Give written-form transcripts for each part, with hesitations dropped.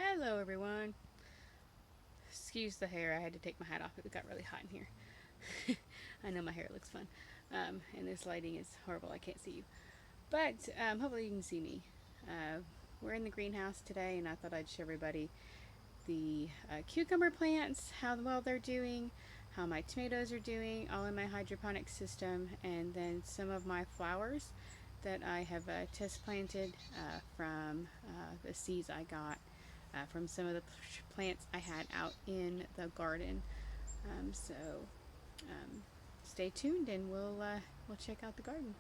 Hello everyone. Excuse the hair, I had to take my hat off. It got really hot in here. I know my hair looks fun. And this lighting is horrible. I can't see you. But hopefully you can see me. We're in the greenhouse today and I thought I'd show everybody the cucumber plants, how well they're doing, how my tomatoes are doing, all in my hydroponic system, and then some of my flowers that I have test planted from the seeds I got from some of the plants I had out in the garden. So stay tuned and we'll check out the garden.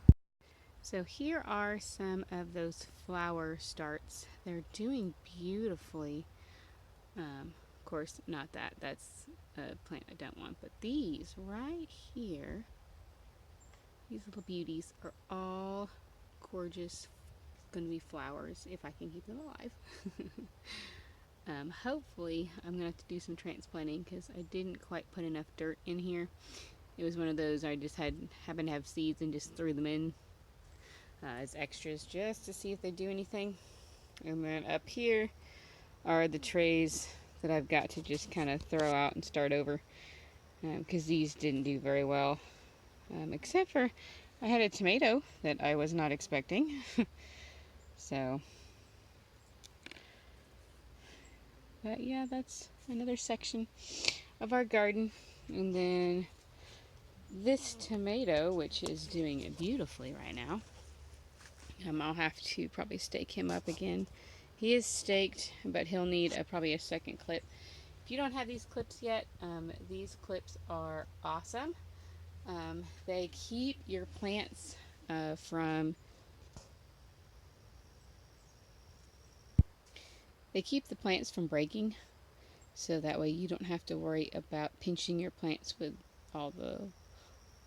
So here are some of those flower starts. They're doing beautifully. Of course, not that. That's a plant I don't want. But these right here, these little beauties are all gorgeous. Going to be flowers if I can keep them alive. Hopefully, I'm going to have to do some transplanting because I didn't quite put enough dirt in here. It was one of those I just happened to have seeds and just threw them in as extras just to see if they do anything. And then up here are the trays that I've got to just kind of throw out and start over because these didn't do very well. Except for I had a tomato that I was not expecting. So, but yeah, that's another section of our garden. And then this tomato, which is doing it beautifully right now, I'll have to probably stake him up again. He is staked, but he'll need probably a second clip. If you don't have these clips yet, these clips are awesome. They keep your plants from... They keep the plants from breaking, so that way you don't have to worry about pinching your plants with all the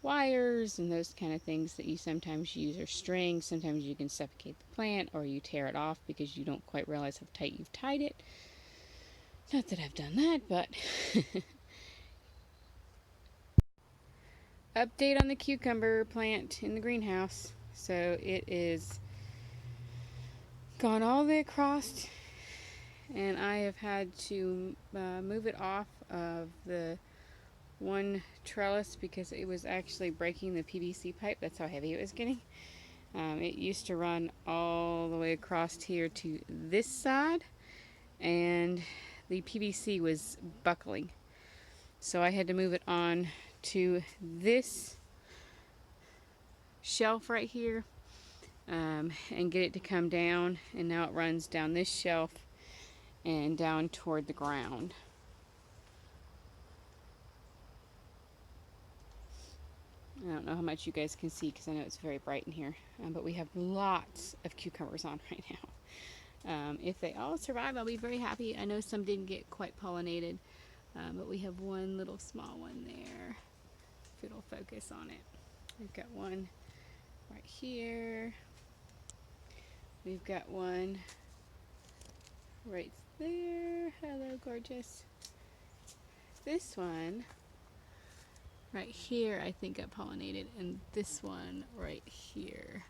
wires and those kind of things that you sometimes use, or strings. Sometimes you can suffocate the plant or you tear it off because you don't quite realize how tight you've tied it. Not that I've done that, but update on the cucumber plant in the greenhouse. So it is gone all the way across, and I have had to move it off of the one trellis because it was actually breaking the PVC pipe. That's how heavy it was getting. It used to run all the way across here to this side, and the PVC was buckling. So I had to move it on to this shelf right here and get it to come down, and now it runs down this shelf and down toward the ground. I don't know how much you guys can see because I know it's very bright in here, but we have lots of cucumbers on right now. If they all survive, I'll be very happy. I know some didn't get quite pollinated, but we have one little small one there, if it'll focus on it. We've got one right here. We've got one right there. Hello, gorgeous. This one right here, I think got pollinated, and this one right here,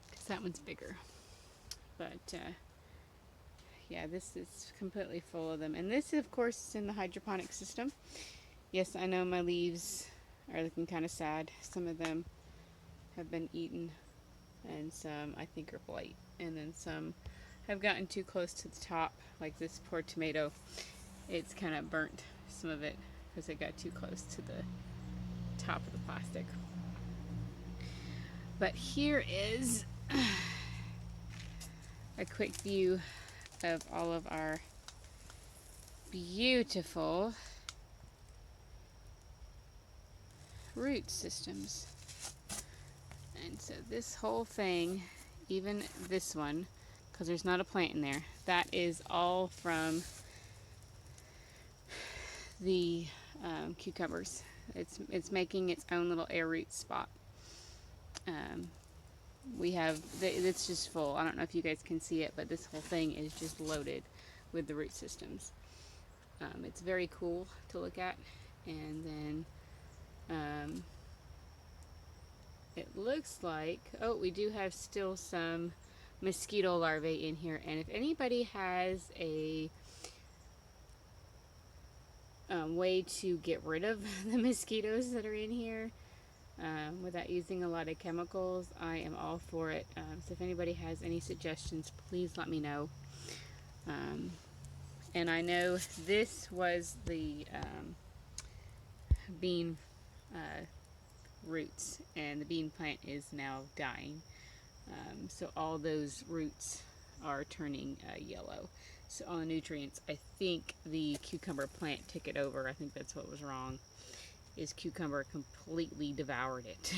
because that one's bigger. But yeah, this is completely full of them. And this, of course, is in the hydroponic system. Yes, I know my leaves are looking kind of sad. Some of them have been eaten, and some I think are blight. And then some have gotten too close to the top, like this poor tomato. It's kind of burnt some of it because it got too close to the top of the plastic. But here is a quick view of all of our beautiful root systems. And so this whole thing, even this one, because there's not a plant in there, that is all from the cucumbers. It's making its own little air root spot. We have, it's just full. I don't know if you guys can see it, but this whole thing is just loaded with the root systems. It's very cool to look at. And then it looks like, oh, we do have still some mosquito larvae in here, and if anybody has a way to get rid of the mosquitoes that are in here without using a lot of chemicals, I am all for it. So if anybody has any suggestions, please let me know. And I know this was the bean roots, and the bean plant is now dying. So all those roots are turning yellow. So all the nutrients, I think the cucumber plant took it over. I think that's what was wrong, is cucumber completely devoured it.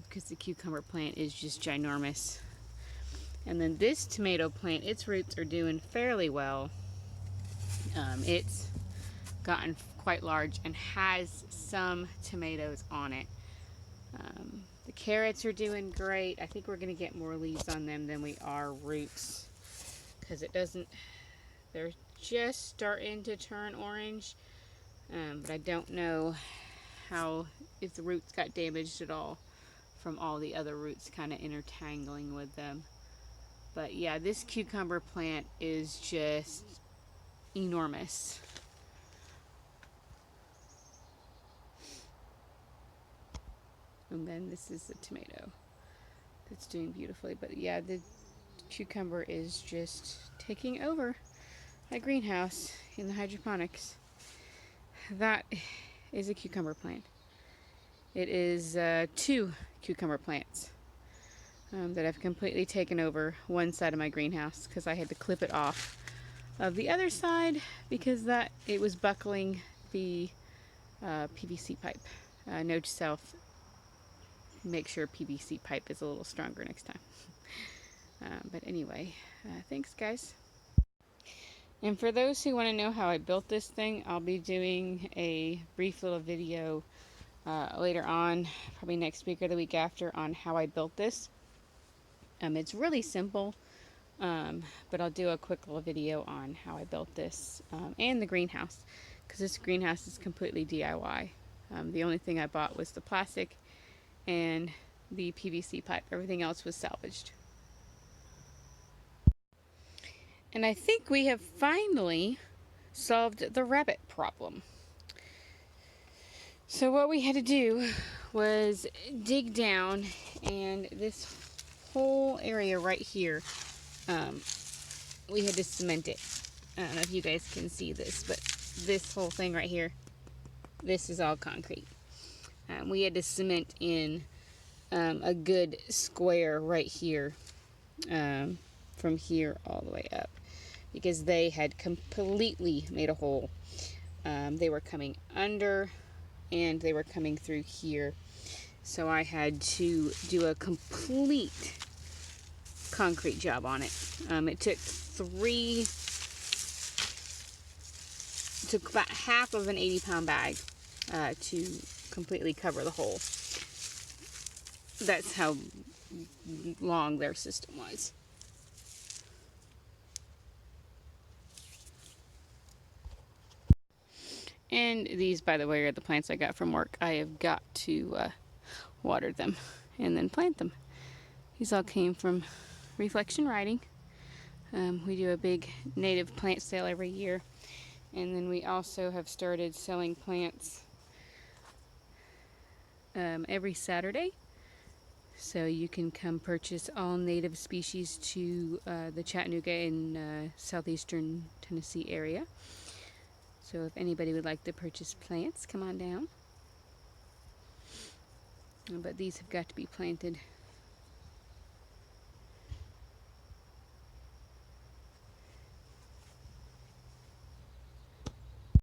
Because the cucumber plant is just ginormous. And then this tomato plant, its roots are doing fairly well. It's gotten quite large and has some tomatoes on it. The carrots are doing great. I think we're going to get more leaves on them than we are roots, because they're just starting to turn orange. But I don't know if the roots got damaged at all from all the other roots kind of intertangling with them. But yeah, this cucumber plant is just enormous. And then this is the tomato that's doing beautifully. But yeah, the cucumber is just taking over my greenhouse in the hydroponics. That is a cucumber plant. It is 2 cucumber plants that have completely taken over one side of my greenhouse, because I had to clip it off of the other side because it was buckling the PVC pipe. Note to self, make sure PVC pipe is a little stronger next time. But anyway, thanks guys. And for those who want to know how I built this thing, I'll be doing a brief little video later on, probably next week or the week after, on how I built this. It's really simple, but I'll do a quick little video on how I built this and the greenhouse, because this greenhouse is completely DIY. The only thing I bought was the plastic and the PVC pipe. Everything else was salvaged. And I think we have finally solved the rabbit problem. So what we had to do was dig down, and this whole area right here, we had to cement it. I don't know if you guys can see this, but this whole thing right here, this is all concrete. We had to cement in a good square right here, from here all the way up, because they had completely made a hole. They were coming under and they were coming through here. So I had to do a complete concrete job on it. It took about half of an 80-pound bag to completely cover the hole. That's how long their system was. And these, by the way, are the plants I got from work. I have got to water them and then plant them. These all came from Reflection Writing. We do a big native plant sale every year. And then we also have started selling plants every Saturday. So you can come purchase all native species to the Chattanooga and southeastern Tennessee area. So if anybody would like to purchase plants, come on down. But these have got to be planted